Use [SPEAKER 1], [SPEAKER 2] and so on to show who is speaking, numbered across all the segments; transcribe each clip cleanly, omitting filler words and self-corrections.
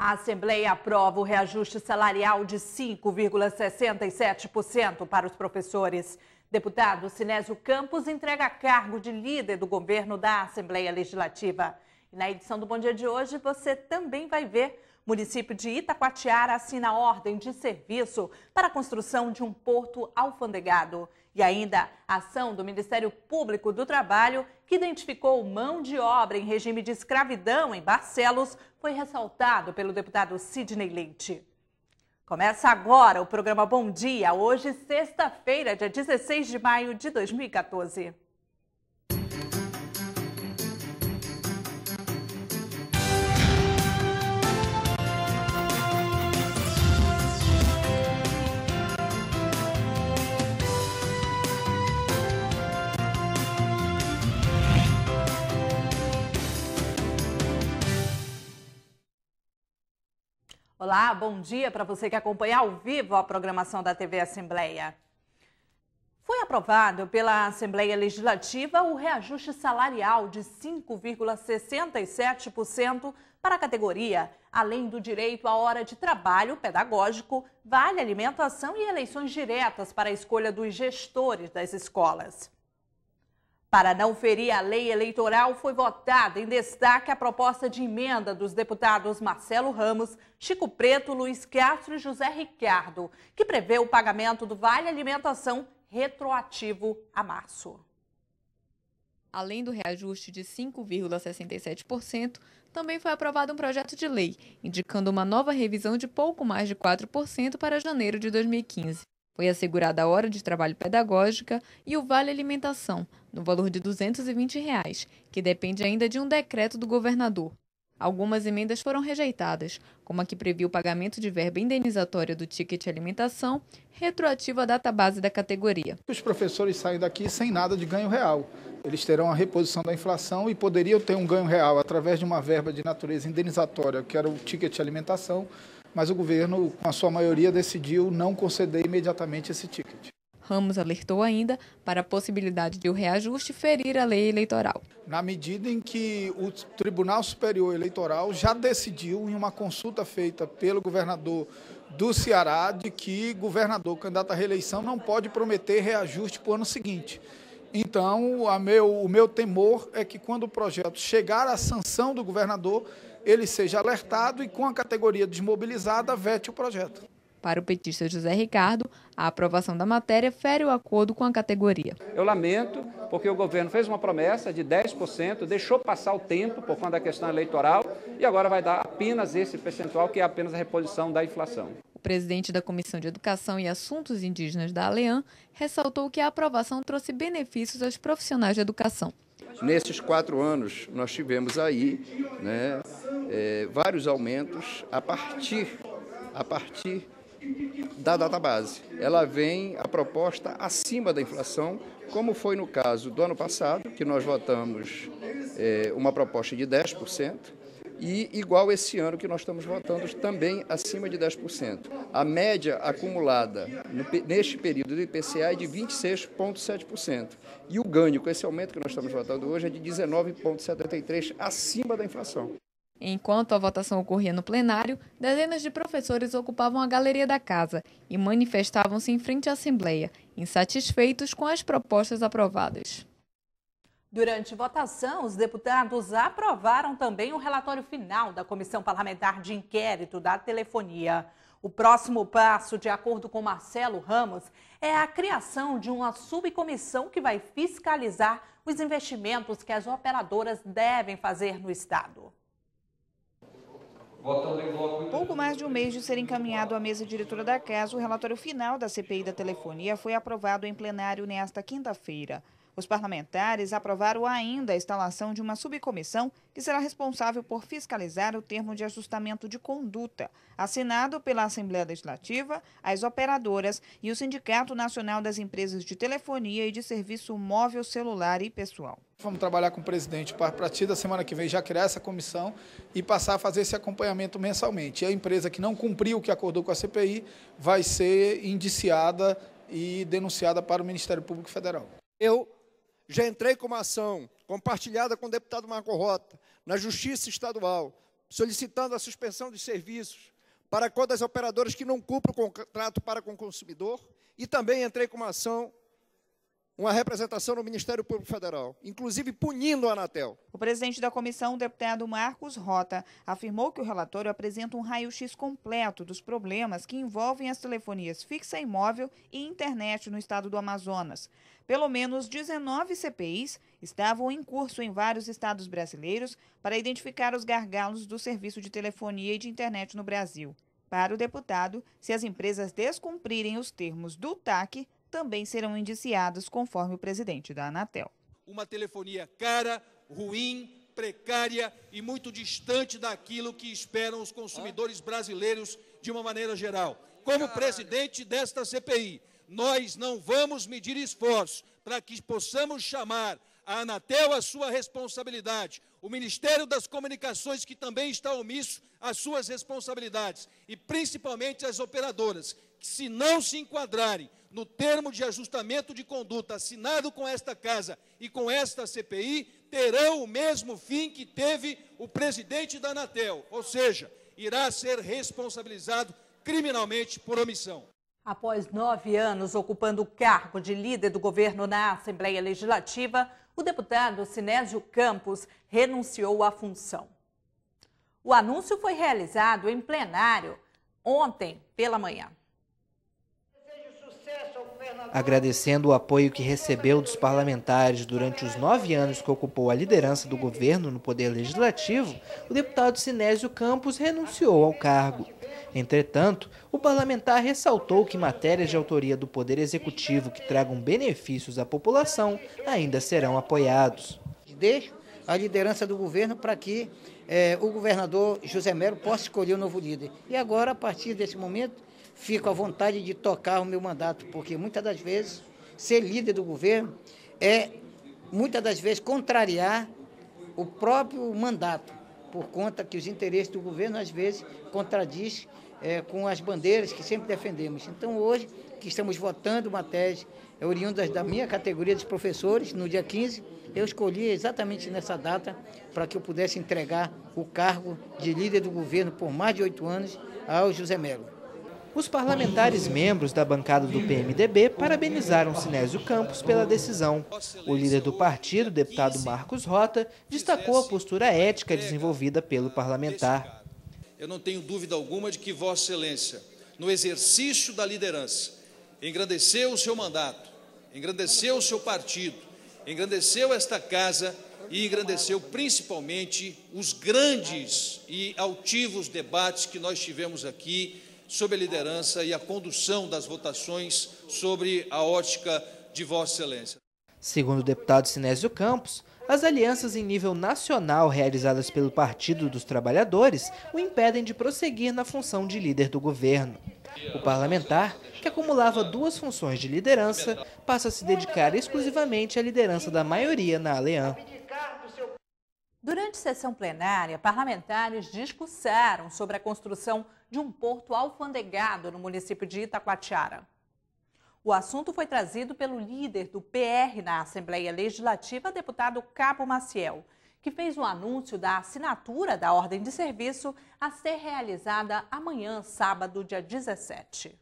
[SPEAKER 1] A Assembleia aprova o reajuste salarial de 5,67% para os professores. Deputado Sinésio Campos entrega cargo de líder do governo da Assembleia Legislativa. E na edição do Bom Dia de hoje, você também vai ver: o município de Itacoatiara assina ordem de serviço para a construção de um porto alfandegado. E ainda a ação do Ministério Público do Trabalho, que identificou mão de obra em regime de escravidão em Barcelos, foi ressaltado pelo deputado Sidney Leite. Começa agora o programa Bom Dia, hoje sexta-feira, dia 16 de maio de 2014. Olá, bom dia para você que acompanha ao vivo a programação da TV Assembleia. Foi aprovado pela Assembleia Legislativa o reajuste salarial de 5,67% para a categoria, além do direito à hora de trabalho pedagógico, vale alimentação e eleições diretas para a escolha dos gestores das escolas. Para não ferir a lei eleitoral, foi votada em destaque a proposta de emenda dos deputados Marcelo Ramos, Chico Preto, Luiz Castro e José Ricardo, que prevê o pagamento do Vale Alimentação retroativo a março.
[SPEAKER 2] Além do reajuste de 5,67%, também foi aprovado um projeto de lei, indicando uma nova revisão de pouco mais de 4% para janeiro de 2015. Foi assegurada a hora de trabalho pedagógica e o Vale Alimentação, no valor de R$ 220, que depende ainda de um decreto do governador. Algumas emendas foram rejeitadas, como a que previa o pagamento de verba indenizatória do ticket alimentação, retroativa à data base da categoria.
[SPEAKER 3] Os professores saem daqui sem nada de ganho real. Eles terão a reposição da inflação e poderiam ter um ganho real através de uma verba de natureza indenizatória, que era o ticket alimentação, mas o governo, com a sua maioria, decidiu não conceder imediatamente esse ticket.
[SPEAKER 2] Ramos alertou ainda para a possibilidade de o reajuste ferir a lei eleitoral.
[SPEAKER 3] Na medida em que o Tribunal Superior Eleitoral já decidiu, em uma consulta feita pelo governador do Ceará, de que governador candidato à reeleição não pode prometer reajuste para o ano seguinte. Então, o meu temor é que quando o projeto chegar à sanção do governador, ele seja alertado e, com a categoria desmobilizada, vete o projeto.
[SPEAKER 2] Para o petista José Ricardo, a aprovação da matéria fere o acordo com a categoria.
[SPEAKER 4] Eu lamento, porque o governo fez uma promessa de 10%, deixou passar o tempo por conta da questão eleitoral e agora vai dar apenas esse percentual, que é apenas a reposição da inflação.
[SPEAKER 2] O presidente da Comissão de Educação e Assuntos Indígenas da ALEAN ressaltou que a aprovação trouxe benefícios aos profissionais de educação.
[SPEAKER 5] Nesses 4 anos, nós tivemos aí vários aumentos a partir da database. Ela vem a proposta acima da inflação, como foi no caso do ano passado, que nós votamos uma proposta de 10%, e igual esse ano que nós estamos votando também acima de 10%. A média acumulada neste período do IPCA é de 26,7%. E o ganho com esse aumento que nós estamos votando hoje é de 19,73%, acima da inflação.
[SPEAKER 2] Enquanto a votação ocorria no plenário, dezenas de professores ocupavam a galeria da casa e manifestavam-se em frente à Assembleia, insatisfeitos com as propostas aprovadas.
[SPEAKER 1] Durante votação, os deputados aprovaram também o relatório final da Comissão Parlamentar de Inquérito da Telefonia. O próximo passo, de acordo com Marcelo Ramos, é a criação de uma subcomissão que vai fiscalizar os investimentos que as operadoras devem fazer no Estado.
[SPEAKER 6] Pouco mais de um mês de ser encaminhado à mesa diretora da casa, o relatório final da CPI da Telefonia foi aprovado em plenário nesta quinta-feira. Os parlamentares aprovaram ainda a instalação de uma subcomissão que será responsável por fiscalizar o termo de ajustamento de conduta, assinado pela Assembleia Legislativa, as operadoras e o Sindicato Nacional das Empresas de Telefonia e de Serviço Móvel Celular e Pessoal.
[SPEAKER 3] Vamos trabalhar com o presidente para, a partir da semana que vem, já criar essa comissão e passar a fazer esse acompanhamento mensalmente. E a empresa que não cumpriu o que acordou com a CPI vai ser indiciada e denunciada para o Ministério Público Federal.
[SPEAKER 7] Eu já entrei com uma ação compartilhada com o deputado Marco Rota na Justiça Estadual solicitando a suspensão dos serviços para contas das operadoras que não cumprem o contrato para com o consumidor, e também entrei com uma representação no Ministério Público Federal, inclusive punindo a Anatel.
[SPEAKER 6] O presidente da comissão, o deputado Marcos Rota, afirmou que o relatório apresenta um raio-x completo dos problemas que envolvem as telefonias fixa e móvel e internet no estado do Amazonas. Pelo menos 19 CPIs estavam em curso em vários estados brasileiros para identificar os gargalos do serviço de telefonia e de internet no Brasil. Para o deputado, se as empresas descumprirem os termos do TAC, também serão indiciados, conforme o presidente da Anatel.
[SPEAKER 8] Uma telefonia cara, ruim, precária e muito distante daquilo que esperam os consumidores brasileiros de uma maneira geral. Como presidente desta CPI, nós não vamos medir esforços para que possamos chamar a Anatel à sua responsabilidade, o Ministério das Comunicações, que também está omisso às suas responsabilidades, e principalmente as operadoras, que se não se enquadrarem no termo de ajustamento de conduta assinado com esta Casa e com esta CPI, terão o mesmo fim que teve o presidente da Anatel, ou seja, irá ser responsabilizado criminalmente por omissão.
[SPEAKER 1] Após 9 anos ocupando o cargo de líder do governo na Assembleia Legislativa, o deputado Sinésio Campos renunciou à função. O anúncio foi realizado em plenário ontem pela manhã.
[SPEAKER 9] Agradecendo o apoio que recebeu dos parlamentares durante os 9 anos que ocupou a liderança do governo no Poder Legislativo, o deputado Sinésio Campos renunciou ao cargo. Entretanto, o parlamentar ressaltou que matérias de autoria do Poder Executivo que tragam benefícios à população ainda serão apoiados.
[SPEAKER 10] Deixo a liderança do governo para que o governador José Melo possa escolher o novo líder. E agora, a partir desse momento, fico à vontade de tocar o meu mandato, porque muitas das vezes ser líder do governo é, muitas das vezes, contrariar o próprio mandato, por conta que os interesses do governo, às vezes, contradiz com as bandeiras que sempre defendemos. Então, hoje, que estamos votando uma tese oriunda da minha categoria dos professores, no dia 15, eu escolhi exatamente nessa data para que eu pudesse entregar o cargo de líder do governo por mais de 8 anos ao José Melo.
[SPEAKER 9] Os parlamentares membros da bancada do PMDB parabenizaram Sinésio Campos pela decisão. O líder do partido, o deputado Marcos Rota, destacou a postura ética desenvolvida pelo parlamentar.
[SPEAKER 8] Eu não tenho dúvida alguma de que Vossa Excelência, no exercício da liderança, engrandeceu o seu mandato, engrandeceu o seu partido, engrandeceu esta Casa e engrandeceu principalmente os grandes e altivos debates que nós tivemos aqui sobre a liderança e a condução das votações sobre a ótica de Vossa Excelência.
[SPEAKER 9] Segundo o deputado Sinésio Campos, as alianças em nível nacional realizadas pelo Partido dos Trabalhadores o impedem de prosseguir na função de líder do governo. O parlamentar, que acumulava 2 funções de liderança, passa a se dedicar exclusivamente à liderança da maioria na ALEAN.
[SPEAKER 1] Durante sessão plenária, parlamentares discursaram sobre a construção de um porto alfandegado no município de Itacoatiara. O assunto foi trazido pelo líder do PR na Assembleia Legislativa, deputado Cabo Maciel, que fez o anúncio da assinatura da ordem de serviço a ser realizada amanhã, sábado, dia 17.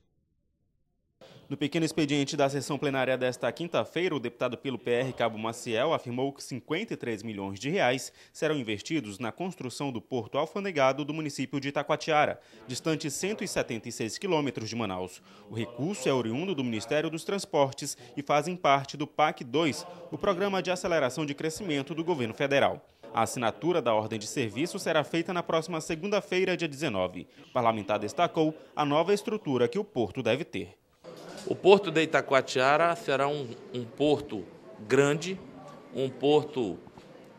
[SPEAKER 11] No pequeno expediente da sessão plenária desta quinta-feira, o deputado pelo PR, Cabo Maciel, afirmou que 53 milhões de reais serão investidos na construção do porto alfandegado do município de Itacoatiara, distante 176 quilômetros de Manaus. O recurso é oriundo do Ministério dos Transportes e fazem parte do PAC 2, o Programa de Aceleração de Crescimento do Governo Federal. A assinatura da ordem de serviço será feita na próxima segunda-feira, dia 19. O parlamentar destacou a nova estrutura que o porto deve ter.
[SPEAKER 12] O porto de Itacoatiara será um porto grande, um porto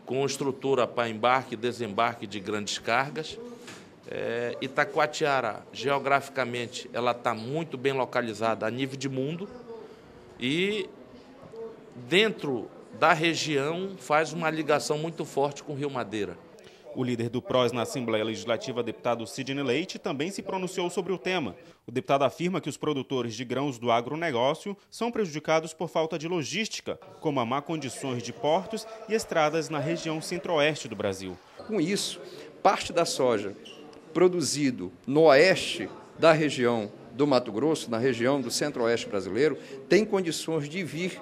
[SPEAKER 12] com estrutura para embarque e desembarque de grandes cargas. Itacoatiara, geograficamente, ela está muito bem localizada a nível de mundo e dentro da região faz uma ligação muito forte com o Rio Madeira.
[SPEAKER 11] O líder do PROS na Assembleia Legislativa, deputado Sidney Leite, também se pronunciou sobre o tema. O deputado afirma que os produtores de grãos do agronegócio são prejudicados por falta de logística, como a má condições de portos e estradas na região centro-oeste do Brasil.
[SPEAKER 7] Com isso,
[SPEAKER 5] parte da soja produzido no oeste da região do Mato Grosso, na região do centro-oeste brasileiro, tem condições de vir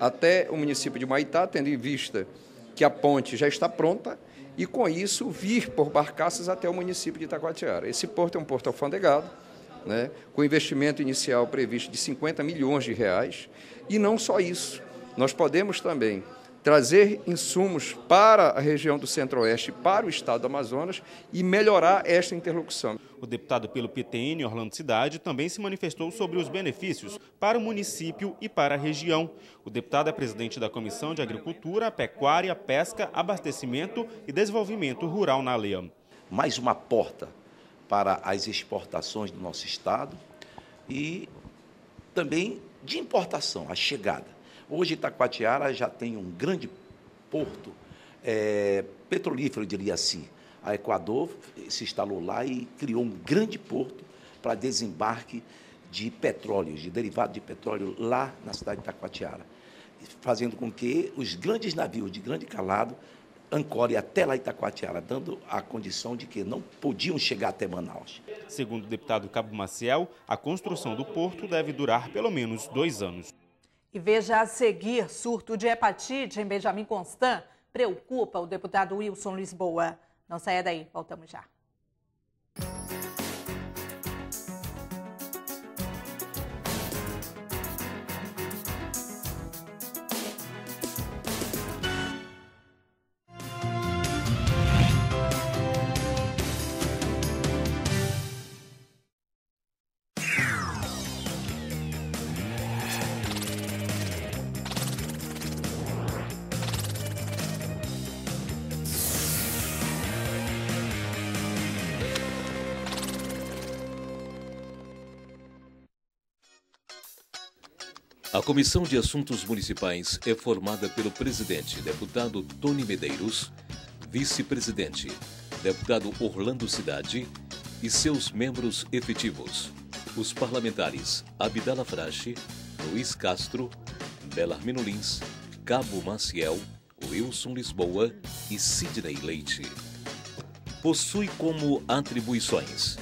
[SPEAKER 5] até o município de Humaitá, tendo em vista que a ponte já está pronta, e com isso vir por barcaças até o município de Itacoatiara. Esse porto é um porto alfandegado, né, com investimento inicial previsto de 50 milhões de reais, e não só isso, nós podemos também trazer insumos para a região do Centro-Oeste, para o estado do Amazonas e melhorar esta interlocução.
[SPEAKER 11] O deputado pelo PTN, Orlando Cidade, também se manifestou sobre os benefícios para o município e para a região. O deputado é presidente da Comissão de Agricultura, Pecuária, Pesca, Abastecimento e Desenvolvimento Rural na Alea.
[SPEAKER 13] Mais uma porta para as exportações do nosso estado e também de importação, a chegada. Hoje, Itacoatiara já tem um grande porto petrolífero, eu diria assim. A Equador se instalou lá e criou um grande porto para desembarque de petróleo, de derivado de petróleo lá na cidade de Itacoatiara, fazendo com que os grandes navios de grande calado ancorem até lá em Itacoatiara, dando a condição de que não podiam chegar até Manaus.
[SPEAKER 11] Segundo o deputado Cabo Maciel, a construção do porto deve durar pelo menos 2 anos.
[SPEAKER 1] E veja a seguir, surto de hepatite em Benjamin Constant preocupa o deputado Wilson Lisboa. Não saia daí, voltamos já.
[SPEAKER 14] A Comissão de Assuntos Municipais é formada pelo presidente, deputado Tony Medeiros, vice-presidente, deputado Orlando Cidade e seus membros efetivos, os parlamentares Abdala Frache, Luiz Castro, Belarmino Lins, Cabo Maciel, Wilson Lisboa e Sidney Leite. Possui como atribuições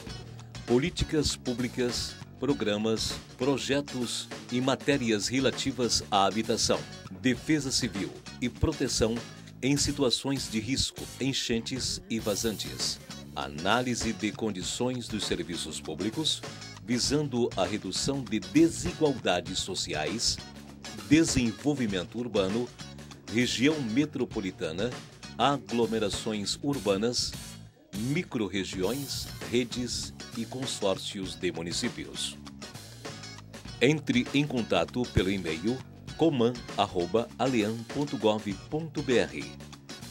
[SPEAKER 14] políticas públicas, programas, projetos e matérias relativas à habitação, defesa civil e proteção em situações de risco, enchentes e vazantes, análise de condições dos serviços públicos, visando a redução de desigualdades sociais, desenvolvimento urbano, região metropolitana, aglomerações urbanas, microrregiões, redes e consórcios de municípios. Entre em contato pelo e-mail coman@aleam.gov.br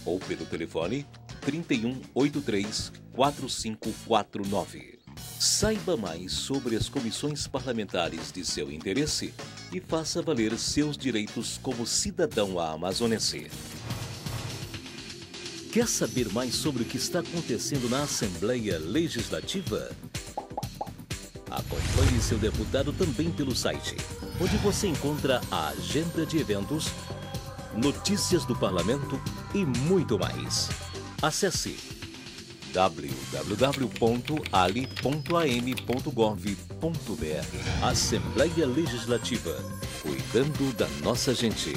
[SPEAKER 14] ou pelo telefone 3183-4549. Saiba mais sobre as comissões parlamentares de seu interesse e faça valer seus direitos como cidadão amazonense. Quer saber mais sobre o que está acontecendo na Assembleia Legislativa? Acompanhe seu deputado também pelo site, onde você encontra a agenda de eventos, notícias do parlamento e muito mais. Acesse www.ali.am.gov.br. Assembleia Legislativa, cuidando da nossa gente.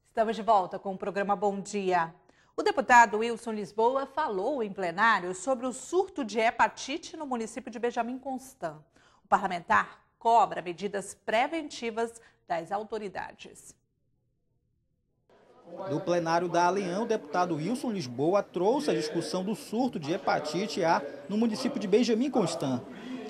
[SPEAKER 1] Estamos de volta com o programa Bom Dia. O deputado Wilson Lisboa falou em plenário sobre o surto de hepatite no município de Benjamin Constant. O parlamentar cobra medidas preventivas das autoridades.
[SPEAKER 15] No plenário da Aleam, o deputado Wilson Lisboa trouxe a discussão do surto de hepatite A no município de Benjamin Constant.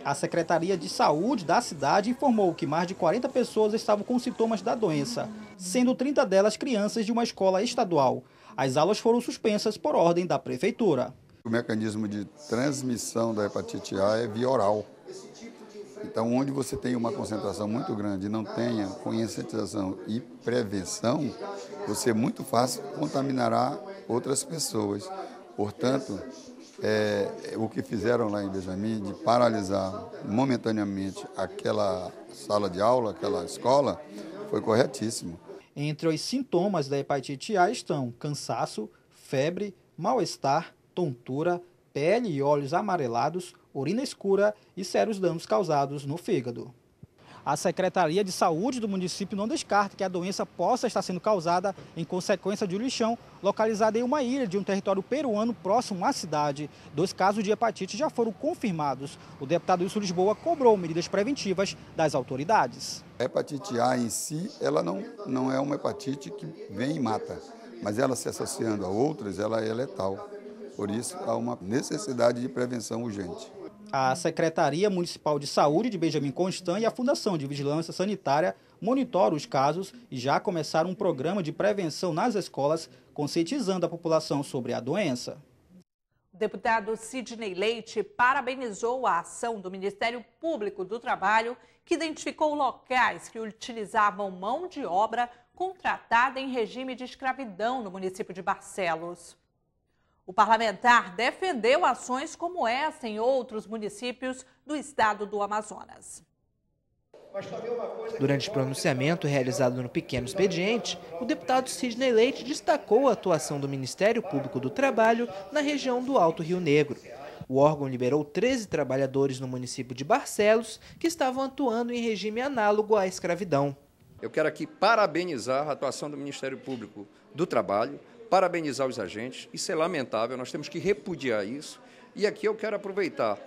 [SPEAKER 15] A Secretaria de Saúde da cidade informou que mais de 40 pessoas estavam com sintomas da doença, sendo 30 delas crianças de uma escola estadual. As aulas foram suspensas por ordem da prefeitura.
[SPEAKER 16] O mecanismo de transmissão da hepatite A é via oral. Então, onde você tem uma concentração muito grande e não tenha conscientização e prevenção, você muito fácil contaminará outras pessoas. Portanto, o que fizeram lá em Benjamin, de paralisar momentaneamente aquela sala de aula, aquela escola, foi corretíssimo.
[SPEAKER 15] Entre os sintomas da hepatite A estão cansaço, febre, mal-estar, tontura, pele e olhos amarelados, urina escura e sérios danos causados no fígado. A Secretaria de Saúde do município não descarta que a doença possa estar sendo causada em consequência de um lixão localizado em uma ilha de um território peruano próximo à cidade. 2 casos de hepatite já foram confirmados. O deputado Wilson Lisboa cobrou medidas preventivas das autoridades.
[SPEAKER 16] A hepatite A em si, ela não é uma hepatite que vem e mata, mas ela se associando a outras, ela é letal. Por isso, há uma necessidade de prevenção urgente.
[SPEAKER 15] A Secretaria Municipal de Saúde de Benjamin Constant e a Fundação de Vigilância Sanitária monitoram os casos e já começaram um programa de prevenção nas escolas, conscientizando a população sobre a doença.
[SPEAKER 1] O deputado Sidney Leite parabenizou a ação do Ministério Público do Trabalho, que identificou locais que utilizavam mão de obra contratada em regime de escravidão no município de Barcelos. O parlamentar defendeu ações como essa em outros municípios do estado do Amazonas.
[SPEAKER 9] Durante o pronunciamento realizado no pequeno expediente, o deputado Sidney Leite destacou a atuação do Ministério Público do Trabalho na região do Alto Rio Negro. O órgão liberou 13 trabalhadores no município de Barcelos que estavam atuando em regime análogo à escravidão.
[SPEAKER 5] Eu quero aqui parabenizar a atuação do Ministério Público do Trabalho, parabenizar os agentes, isso é lamentável, nós temos que repudiar isso. E aqui eu quero aproveitar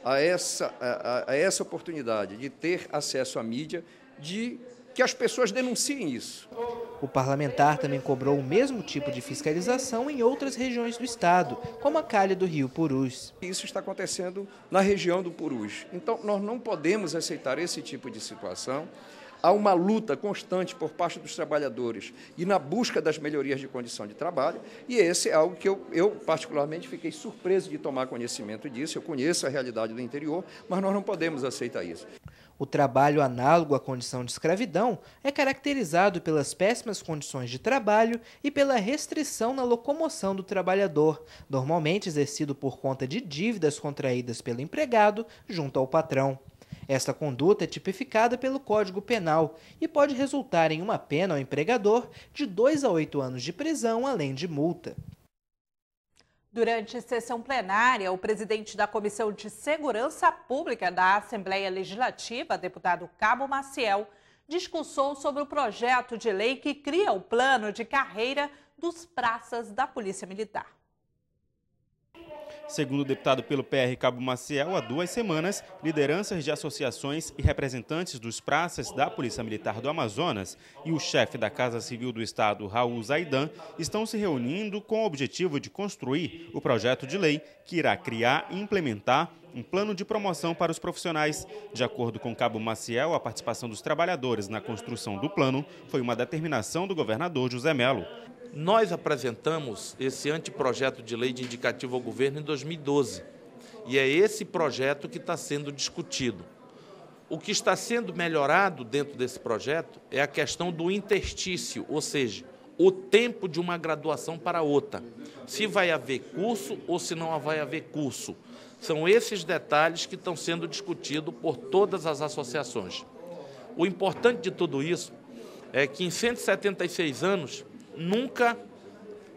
[SPEAKER 5] a essa oportunidade de ter acesso à mídia, de que as pessoas denunciem isso.
[SPEAKER 9] O parlamentar também cobrou o mesmo tipo de fiscalização em outras regiões do estado, como a calha do Rio Purus.
[SPEAKER 5] Isso está acontecendo na região do Purus. Então, nós não podemos aceitar esse tipo de situação. Há uma luta constante por parte dos trabalhadores e na busca das melhorias de condição de trabalho, e esse é algo que eu particularmente fiquei surpreso de tomar conhecimento disso. Eu conheço a realidade do interior, mas nós não podemos aceitar isso.
[SPEAKER 9] O trabalho análogo à condição de escravidão é caracterizado pelas péssimas condições de trabalho e pela restrição na locomoção do trabalhador, normalmente exercido por conta de dívidas contraídas pelo empregado junto ao patrão. Esta conduta é tipificada pelo Código Penal e pode resultar em uma pena ao empregador de 2 a 8 anos de prisão, além de multa.
[SPEAKER 1] Durante sessão plenária, o presidente da Comissão de Segurança Pública da Assembleia Legislativa, deputado Cabo Maciel, discursou sobre o projeto de lei que cria o plano de carreira dos praças da Polícia Militar.
[SPEAKER 11] Segundo o deputado pelo PR Cabo Maciel, há 2 semanas, lideranças de associações e representantes dos praças da Polícia Militar do Amazonas e o chefe da Casa Civil do Estado, Raul Zaidan, estão se reunindo com o objetivo de construir o projeto de lei que irá criar e implementar um plano de promoção para os profissionais. De acordo com Cabo Maciel, a participação dos trabalhadores na construção do plano foi uma determinação do governador José Melo.
[SPEAKER 12] Nós apresentamos esse anteprojeto de lei de indicativo ao governo em 2012 e é esse projeto que está sendo discutido. O que está sendo melhorado dentro desse projeto é a questão do interstício, ou seja, o tempo de uma graduação para outra. Se vai haver curso ou se não vai haver curso. São esses detalhes que estão sendo discutidos por todas as associações. O importante de tudo isso é que em 176 anos, nunca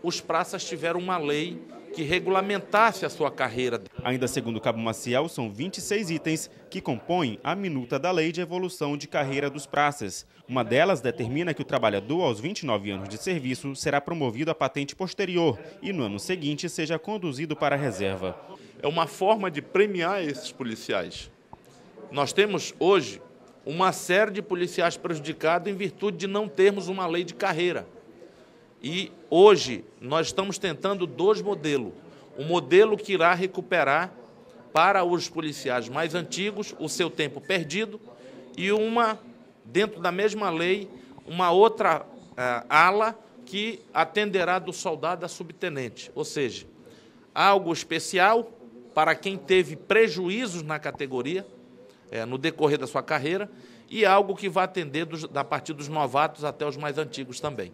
[SPEAKER 12] os praças tiveram uma lei que regulamentasse a sua carreira.
[SPEAKER 11] Ainda segundo Cabo Maciel, são 26 itens que compõem a minuta da Lei de Evolução de Carreira dos Praças. Uma delas determina que o trabalhador, aos 29 anos de serviço, será promovido à patente posterior e, no ano seguinte, seja conduzido para a reserva.
[SPEAKER 12] É uma forma de premiar esses policiais. Nós temos hoje uma série de policiais prejudicados em virtude de não termos uma lei de carreira. E hoje nós estamos tentando 2 modelos. Um modelo que irá recuperar para os policiais mais antigos o seu tempo perdido e dentro da mesma lei, uma outra ala que atenderá do soldado a subtenente. Ou seja, algo especial para quem teve prejuízos na categoria no decorrer da sua carreira e algo que vai atender a partir dos novatos até os mais antigos também.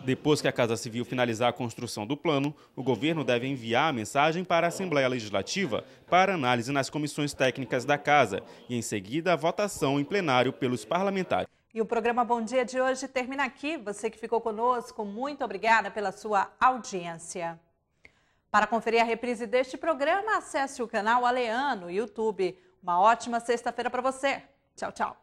[SPEAKER 11] Depois que a Casa Civil finalizar a construção do plano, o governo deve enviar a mensagem para a Assembleia Legislativa para análise nas comissões técnicas da Casa e, em seguida, a votação em plenário pelos parlamentares.
[SPEAKER 1] E o programa Bom Dia de hoje termina aqui. Você que ficou conosco, muito obrigada pela sua audiência. Para conferir a reprise deste programa, acesse o canal Aleano no YouTube. Uma ótima sexta-feira para você. Tchau, tchau.